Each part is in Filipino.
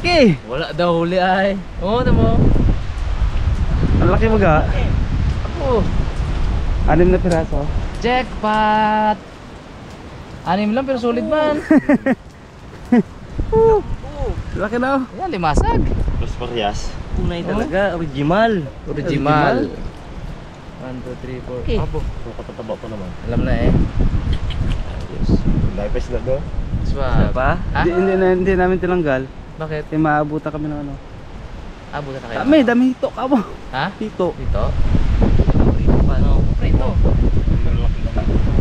laki. Wala daw huli ay. Oo, tamo. Ang laki mga. Oo. 6 na piraso. Jackpot. 6 lang pero solid man. Laki na. Yan, limasag. Los Marias. Tunay talaga, original. Original. 1, 2, 3, 4. Abo. Katataba pa naman. Alam na eh. Yes. Naipes na do. Swab. Pa? Ha? Hindi namin tinanggal. Bakit? Kasi maabutan kami ng ano. Abo na kayo. Dami hito ka mo. Ha? Hito. Dito? Prito pa no? Prito.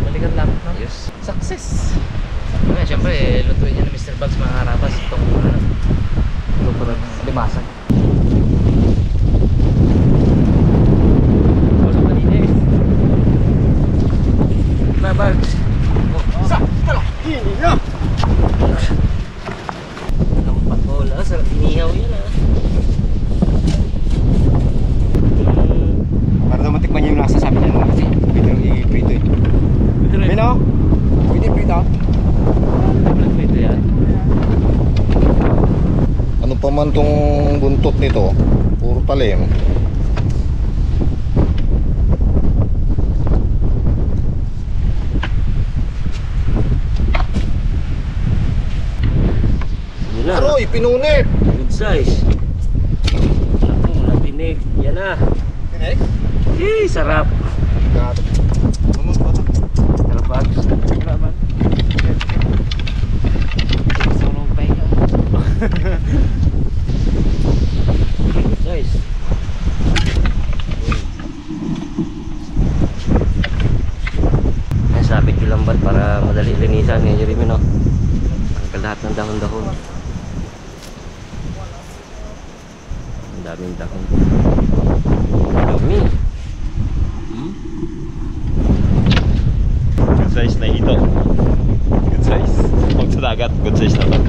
Balikan lang. No? Yes. Success. Okay, syempre, lutuin niya ng Mr. Bugs mga harapas. Itong limasag. Pasok na din eh. Na Bugs. Sa! Tala! Hini na! Ang patola. Sarap inihaw yan ah. Para daw matikman niyo yung nasa sabi niya naman kasi pwede nang i-prito eh. Bino? Pwede prito? Prito yan. Ano pa man tong buntot nito, puro talim. Aroy, pinunit! Good size. Ako, napinig. Yan na. Tinig? Sarap. Naman ba ito? Sarap Bugs. Salamat. Sulong pa ikaw. Good size. Ay, sabit yung lambat para madali linisan. Ngayon yung rin, no? Tanggal lahat ng dahon-dahon. Ang daming dahon. Dami. Good size na ito. Good size. Pag sa dagat, good size na ito.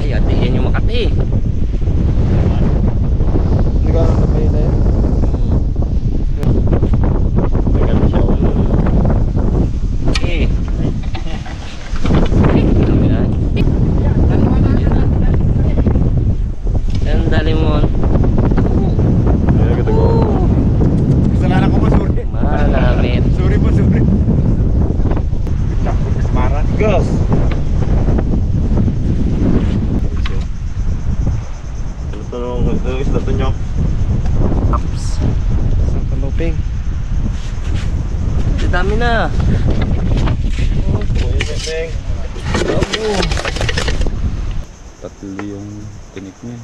Ay, ate, yan yung Makati. Hindi ka na kayo na yun? Maganda siya. Okay. Dami na. Yan, dali mo. Ayan, ko. Kasalanan ko ba, sorry? Malamit. Sorry po, sorry. Takot ka sa maran. Gas! Ano isda to nyo? Ups. Isang kaluping. Dami na. Tatlo yung tinik niya.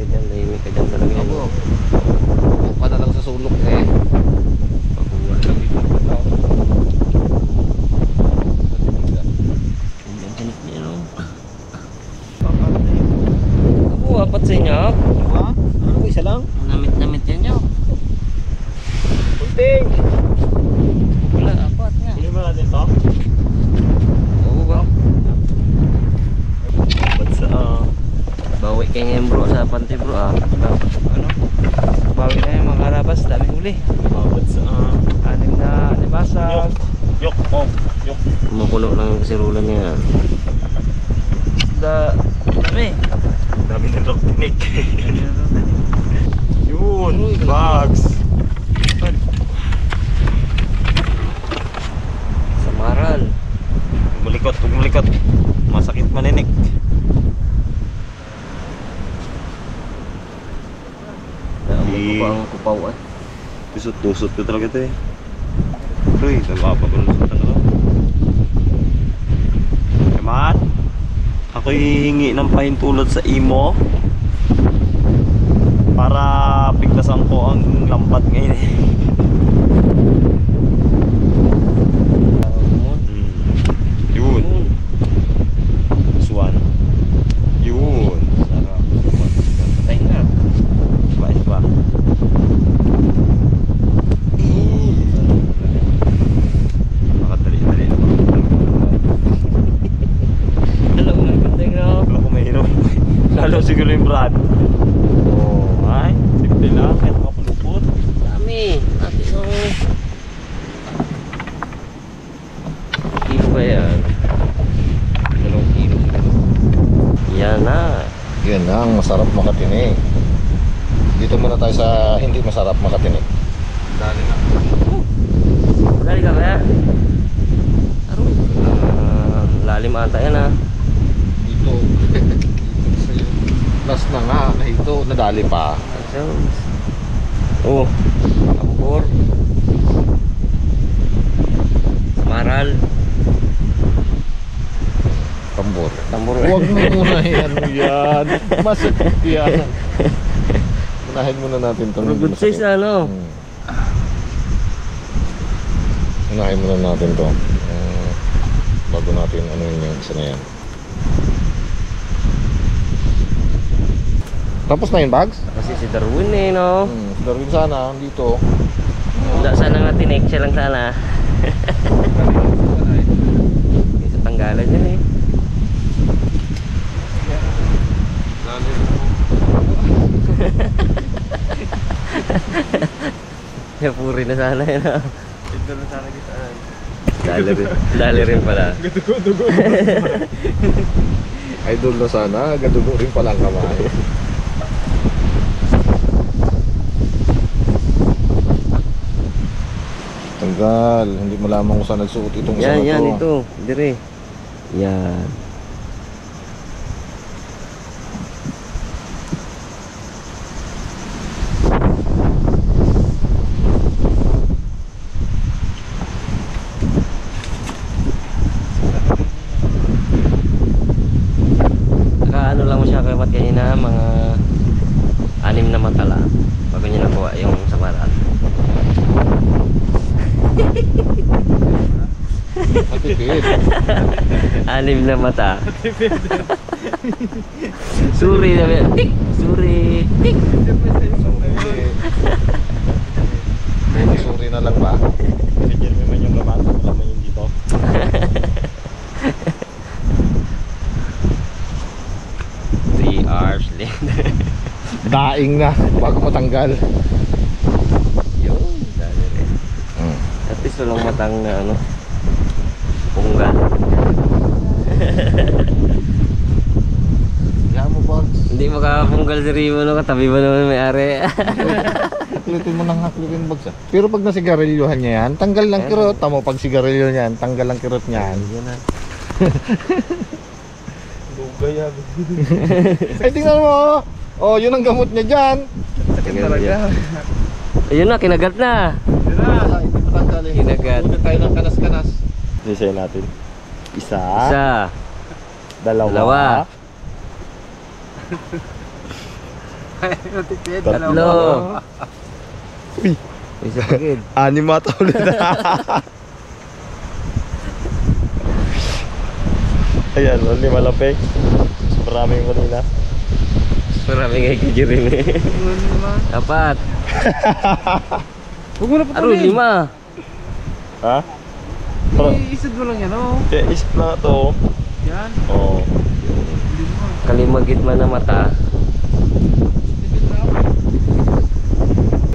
Ganyan, lahimik ka dyan talaga yan. Pa na lang sa sulok eh. Pagkuha lang dito. Ganyan, tinik niya, no? Ako, apat sa inyo. Ha? Ano ko, isa lang? Namit-namit yan nyo. Kunting! Wala, apat nga. Hindi ba natin to? Oo ba? Ba't sa... Bawi kayo ngayon bro sa panty bro ah. Ano? Bawi na yung mga harapas. Daming huli. Ba't sa... 6 na limasag. Yok! Oh! Yok! Kumukulo lang yung kasirulan niya. Dami. Dami ng rock tinik. Yun! Bags! Samaral. Mulikot! Mulikot! Masakit maninik. Naamoy ko pa ang kupaw ah. Tusot-tusot ko talaga ito eh. Uy, nag-apa ko ng sultan ako. Kamat, ako'y hihingi ng pahintulot sa imo para pigtasan ko ang lambat ngayon eh. Yun. Swan. Yun. Sarap. Patay na. Bait ba? Makadali Brad. Oh, ay. Simple lang. Kahit makapulupot. Dami. Natin yung... Kilo ba yan? 2 kilo. Yan na. Yan na ang masarap makatinig. Dito muna tayo sa hindi masarap makatinig. Dali na. Dali ka ba yan? Aroy. Lalim ata yan ha. Dito. Last na nga. Ito, nadali pa. Oh. Tambor. Maral. Tambor. Tambor. Huwag mo muna yan. Yan. Masakit yan. Unahin muna natin itong Good size na ano. Unahin muna natin to. Bago natin ano yung isa na yan. Tapos na yun, Bags? Kasi si Darwin eh no. Darwin sana, dito. Wala sana nga tinek siya lang sana. Sa tanggalan yan eh. Puri na sana yun ha. Ito na sana kita. Dali rin pala. Dugo. Idol na sana, gadugo rin palang kamay. Tanggal, hindi mo lamang kung saan nagsuot itong isa na to. Yan ito. Dire. Yan. Ano lang mo siya kay Mat kanina, mga 6 na matala bago niya nakuha yung samaran. Matipid. 6 na mata. Suri na yan. Tik! Suri! Tik! Suri na lang ba? Si Jeremy man yung laman. Wala man yung dito. Hours later. Daing na, bago matanggal. Yung dali rin. At least walang matang na ano, punggal. Kaya mo, Bags. Hindi makapunggal si Rimo no, katabi mo naman may-ari. Haklitin mo ng haklitin, Bags. Pero pag nasigarilyohan niya yan, tanggal lang kirot. Tamo, pag sigarilyo niyan, tanggal lang kirot niyan. Yan na. Lugay yan. Ay, tingnan mo. Oh, yun ang gamot niya dyan. Ayun na, kinagat na. Ay, hindi matanggal eh. Kinagat. Huwag tayo ng kanas-kanas. Design natin. Isa. Dalawa. Tatlo. Uy, Isa pagid. 6 mata ulit. Ayan, only malapik. Marami yung kanina. Marami nga kay Jeremy. 4. Huwag mo na Aro, 5. Ha? Isad mo lang yan, oh. Isip na to. Yan. Oo. Kalimagit man na mata.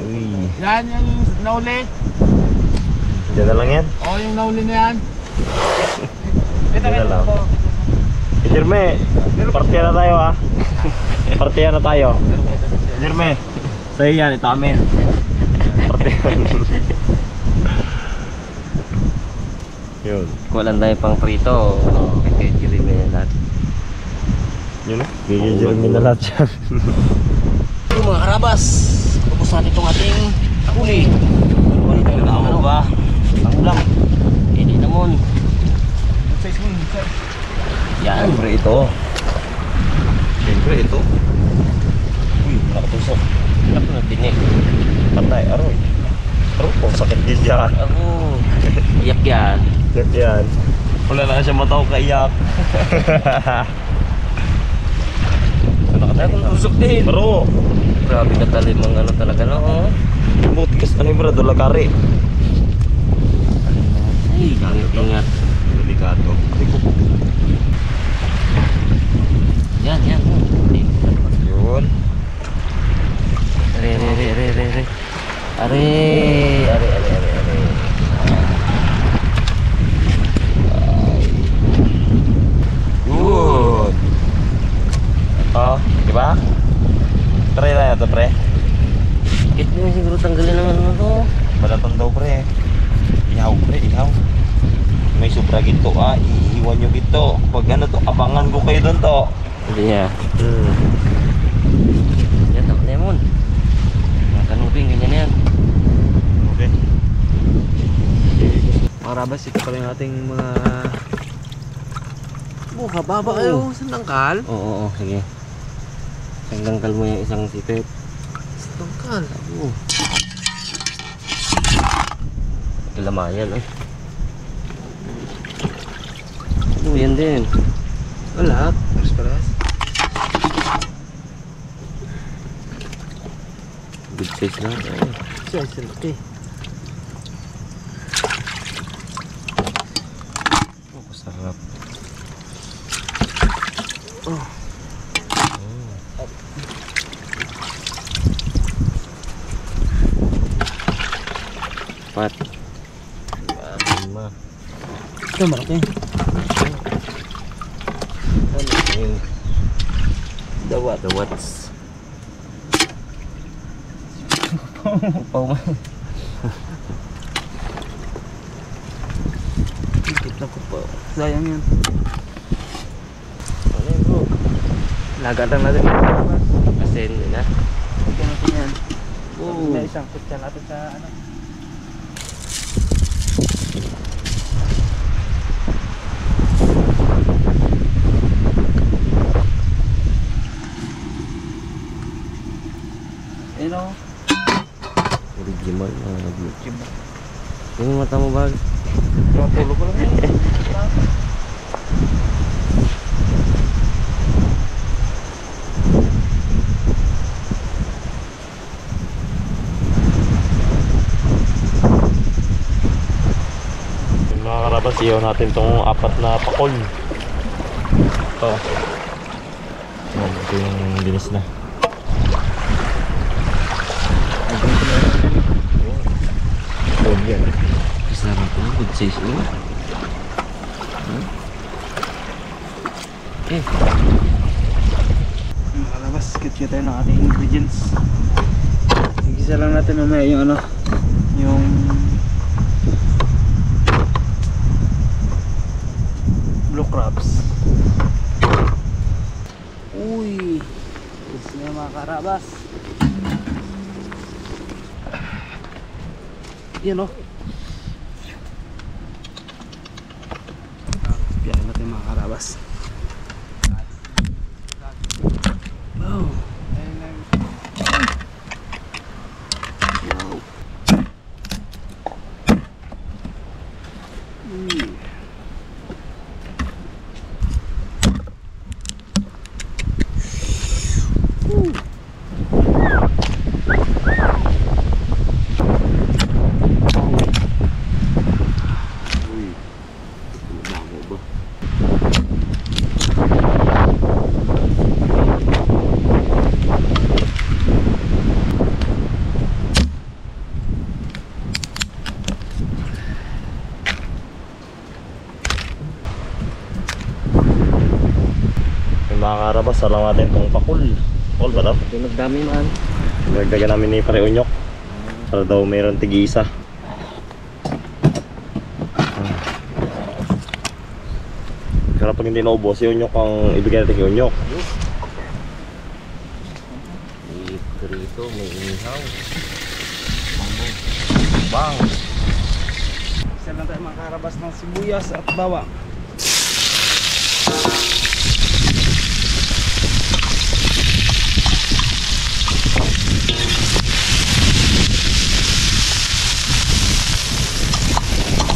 Uy. Yan yung nauli. Diyan na lang yan. Oh, yung nauli na yan. Diyan na lang. Jeremy, partiya na tayo ha. Partiya na tayo. Jeremy, sa'yo yan, ito amin. Partiya. Yun. Kuha lang tayo pang prito. Kay Jeremy na lahat. Yun na. Gigil Jeremy na lahat yan. Yung mga karabas, tapos natin itong ating huli. Wala tayo na ano ba? Pangulam. Hindi naman. Size mo, size. Yan. Siyempre ito. Siyempre ito. Uy, nakatusok. Ako na tinik. Patay, aroy. Aroy po, sakit din yan. Ako. Iyak yan. Sakit yan. Wala na siya mataw kaiyak. Ako tusok din. Bro, Grabe ka talimang ano talaga no. mutikas ano yung brado, lagari. Ay, ingat. Delikado. Yan. Yun. Pag ano to, abangan ko kayo doon to. Hindi niya. Yan, ako lemon. Mga kanuping, ganyan na yan. Okay. Mga karabas, ito pala yung ating mga... Mukha baba kayo sa tangkal. Oo, sige. Isang tangkal mo yung isang sipit. Sa tangkal. Oo. Kilamayan eh. Yan din. Wala. Pares-pares. Good size lang. Siya, silaki. Oh, sarap. Pat. Lima. Ito, malaki. Ano yun? Dawats. Upaw mo. Kita ko pa. Sayang yun. Ano yun bro? Lagatang natin. Asin din na. Bigyan natin yan. Oo. May isang kutsa natin sa ano. Ayun o. Original. Yung mata mo ba? Matulog ko lang yun. Yung mga karabas, iyaw natin tong 4 na pakol. Ito. Yan, ito yung dinis na. Yun yan. Sarap po. Good size mo. Eh. Mga kalabas, kit tayo ng ating ingredients. Igisa lang natin mamaya yung ano, yung blue crabs. Uy, gusto niya mga karabas. Yan o. Piyahin natin mga karabas. Wow. Wow. Yung mga karabas, salang natin tong pakul. Pakul ba daw? Tunog dami man. Nagdagan namin ni Pare Unyok. Para daw mayroon tig-isa. Kaya pag hindi naubos, si Unyok ang ibigay natin kay Unyok. May prito, may inihaw. Bang. Isa lang tayo mga karabas ng sibuyas at bawang.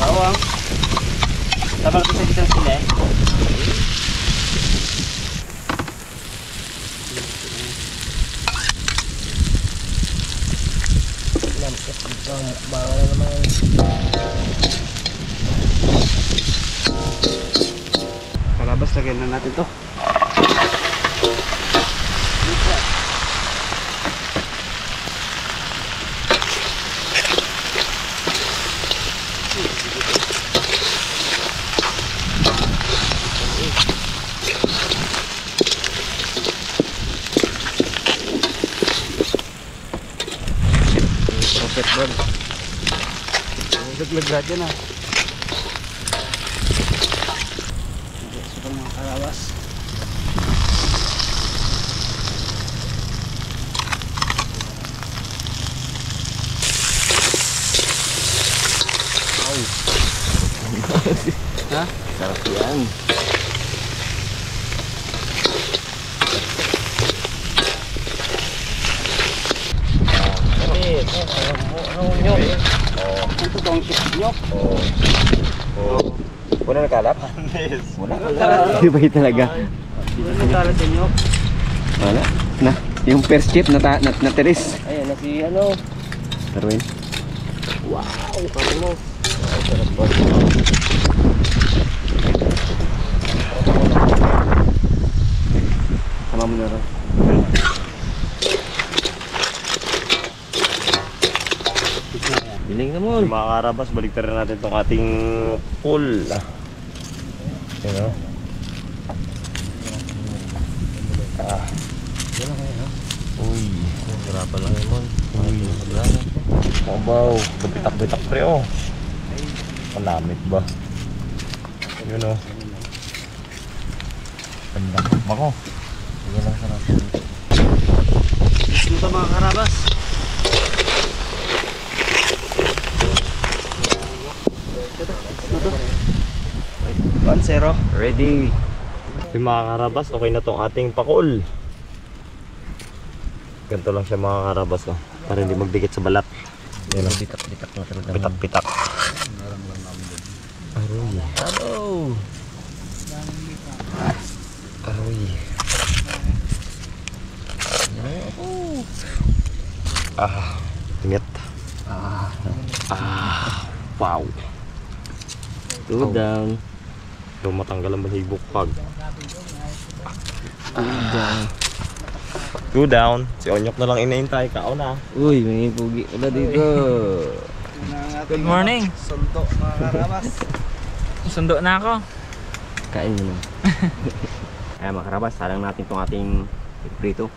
Bawang. Tapos kita kita sila eh. Bawang naman. Karabas, lagyan na natin to. Prophet bird. Laglag lahat yan ah. So, mga karabas. Ha? Sarap yan. Ito tong nyok. Wala nakalat? Wala. Hindi ba yun talaga? Ito tong kalat sa nyok. Wala. Na, yung first chip na teres. Ayan na si ano. Darwin. Wow, parang mo. Sama mo na rin. Biling na mo. Mga karabas, baliktarin natin itong ating pool. Yan o. Uy, hirapan lang yun mon. Mabaw, bitak-bitak pre oh. Palamit ba? Yun o. Ganda. Bako. Sige lang sarap. Ito mga karabas. Zero. Ready. Yung mga karabas, okay na tong ating pakul. Ganito lang siya mga karabas oh. Para hindi magdikit sa balat. Yan o. Bitak-bitak na talaga. Pitak-pitak. Aroy. Hello. Aroy. Tingit. Wow. Two down. Yung matanggal ang balhibok pag. Two down. Si Onyok na lang inaintay. Kao na. Uy, may pugi ulit dito. Good morning. Sundo mga karabas. Sundo na ako. Kain mo na. Ayan mga karabas, salang natin itong ating prito.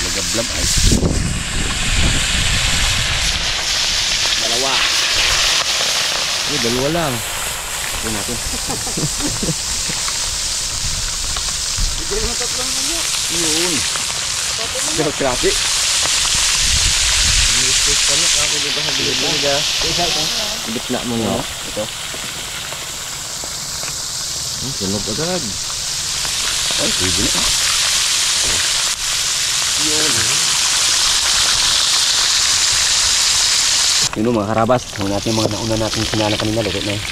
Malagablab ay. Dalawa. Dalawa lang. Ito natin. Bigyan mo tatlong manok. Yun. Pero grabe. Misis ka na ako dito sa bilid lang. Gitna mo na. Ito. Sunog agad. Ay, pwede na. Yun. Yun mga karabas. Huwag natin mga nauna natin sinala kanina. Lagod na eh.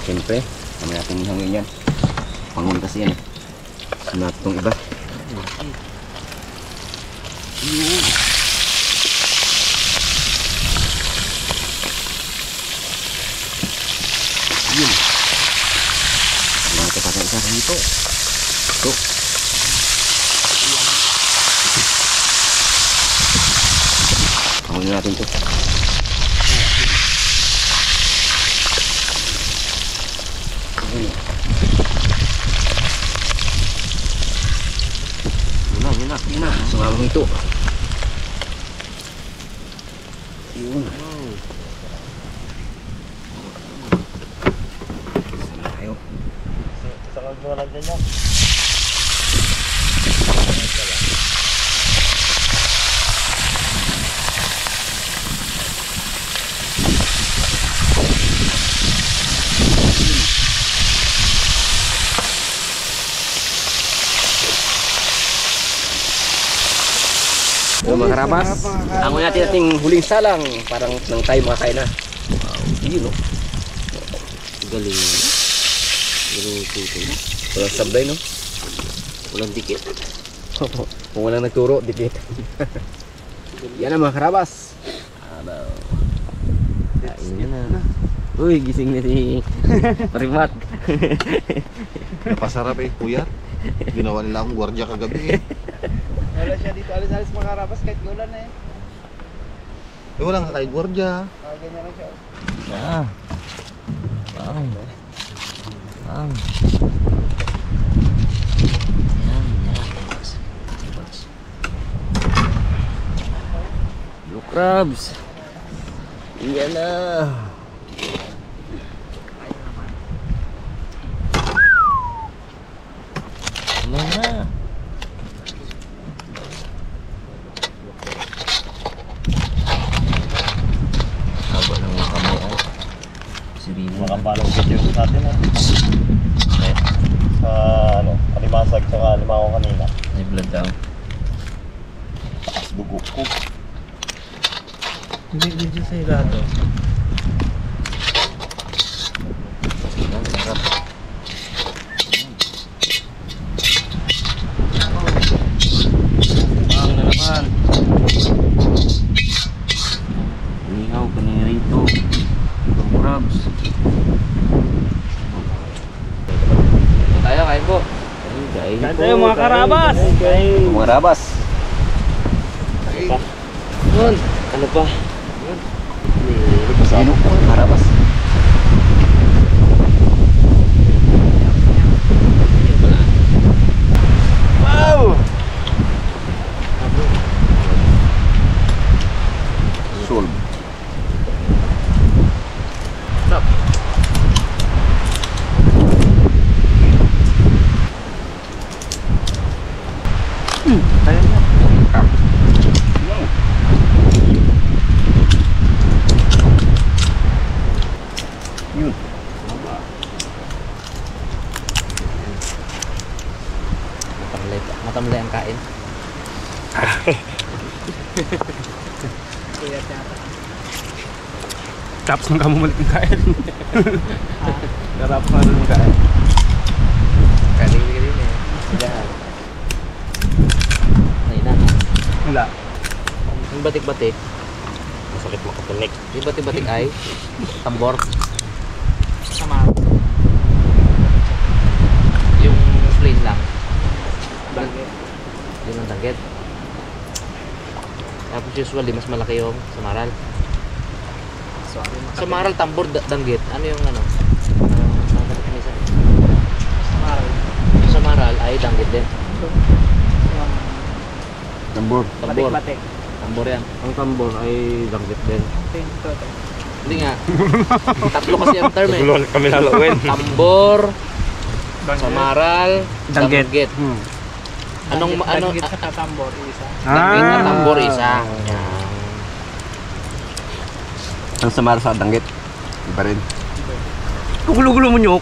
Siyempre, kami natin hangin yan. Pangun kasi yan. Sunat itong iba. Yun. Wala ito pa isa dito. Ito. Pangunin natin ito. Yun na. Sumama ito. Yun. Sama tayo. Sa kagwa lang dyan yan. So mga karabas, ang natin ating huling salang, parang nang tayo makakain na. Wow, yun o. Galing. Galing tuto. Walang sablay no? Walang dikit. Kung walang nagturo, dikit. Yan ang mga karabas. Abaw. Kain na. Uy, gising na si Parimat. Napasarap eh, kuya. Ginawa nila akong gwardiya kagabi eh. Wala siya dito. Alis-alis mga karabas kahit gulan na eh. Eh, wala nga kay gwardiya. Ah. Bang. Bang. Yan, yan. Blue crabs. Yan na. Yan na. Haba ng mga kamay ay. Sirino na. Makapalong video sa atin ah. Sa ano, alimasag tsaka lima ko kanina. May blood daw. Taas dugo ko. Hindi dyan sa ilato. Yan, sarap. Bang na naman. Inihaw, kanina rito. Itong crabs. Tayo, kain po. Kain tayo mga karabas! Mga karabas. Yun. Ano pa? Sino po ang karabas? Wow! Solve. Stop. Kaya niya. Yun. Matamlay ang kain. Taps ng kamumalik ng kain. Garap na rin ng kain. Kaling-kaling eh. Diyan. Ay na. Wala. Yung batik-batik. Masakit makatunik. Yung batik-batik ay tambor. Sama. Yung plain lang. Bagay. Yun ang danggit. Tapos usually mas malaki yung samaral. Sorry. Samaral, tambor, danggit. Ano yung ano? Samaral. Samaral ay danggit din. Tambor. Tambor. Batik-batik. Tambor yan. Ang tambor ay danggit din. Ito. Hindi nga. Tatlo kasi ang term eh. Gulon kami lalawin. Tambor, samaral, Danggit. danggit. Anong ano? Danggit sa tambor, isa. Danggit at tambor isa. Yan. Ang samar sa danggit. Iba rin. Gulo-gulo mo nyok.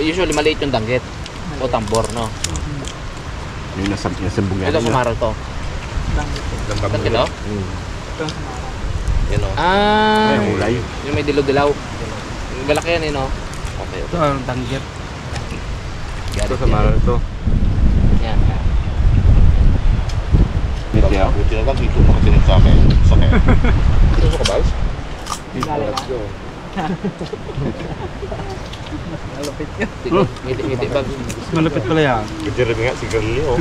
Usually maliit yung danggit. O tambor, no? Yung nasambong yan. Ito samaral to. Danggit. Danggit to? Ito ang samaral. Yun o. Ah! Yung ulay. Yung may dilaw-dilaw. Yung galaki yan eh, no? Okay. Ito ang danggit. Ito ito. Yan. Mitya. Buti na lang dito makatinong sa akin. Sakit. Gusto ka ba? Malupit yun. Ngiti-ngiti ba? Malapit pala yan. Kajirin nga si Girlie oh.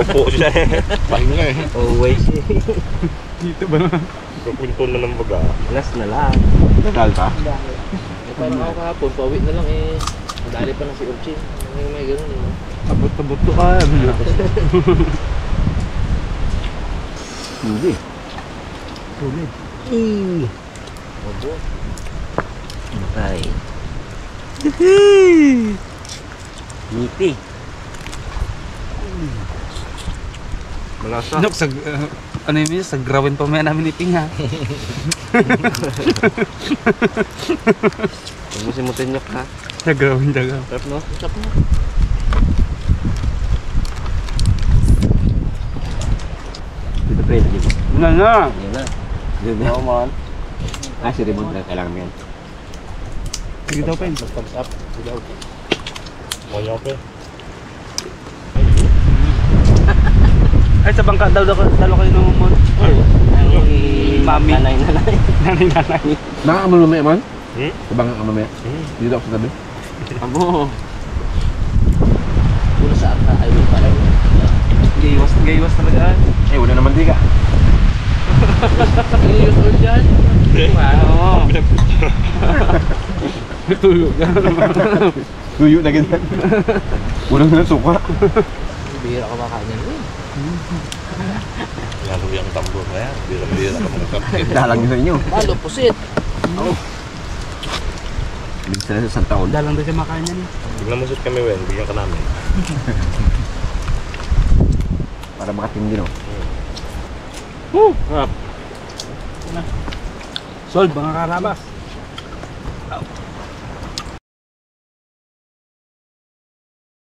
Upo siya eh. Pahinga eh. Always. Dito ba na? Kapunto na ng baga. Last na lang. Dal pa? Eh, parang ako kahapon, pauwi na lang eh. Dali pa na si Urchin. May ganun eh. Abot-abot to ka. Hindi. Sulit. Obo. Okay. Ngiti. Malasa. Nok, ano yun, sa grawin pa may namin ipinga. Musim-mutin nyok ha. Sa grawin daga. Sarap no? Sarap no? Dito pre, dito. Nga nga. Yun na. Dito na. Oo man. Si Raymond na kailangan yan. Sige daw pa yun. Thumbs up. Dilaw. Monyo pe. Ay, sa bangka daw dalo kayo ng mon. Mami. Nanay-nanay. Nanay-nanay. Nakakamalumay man? Hmm? Ibang kamalumay. Dito ako sa tabi. Amo. Puro sa ata. Ay, wala pala. Gaywas talaga. Eh, wala naman di ka. Years old yan. Wow. Tulog na naman. Tuyo na ganyan. Unang na suka. Bihira ka makain yan. Lalo yung tambor na yan. Bira-bira ka mga kapit. Dalang yun sa inyo. Lalo, pusit. Bilis na sa isang taon. Dalang daw siya makain yan. Biglang musot kami, Wen. Bigyan ka namin. Para makatindi, no? Sarap. Solve mga karabas.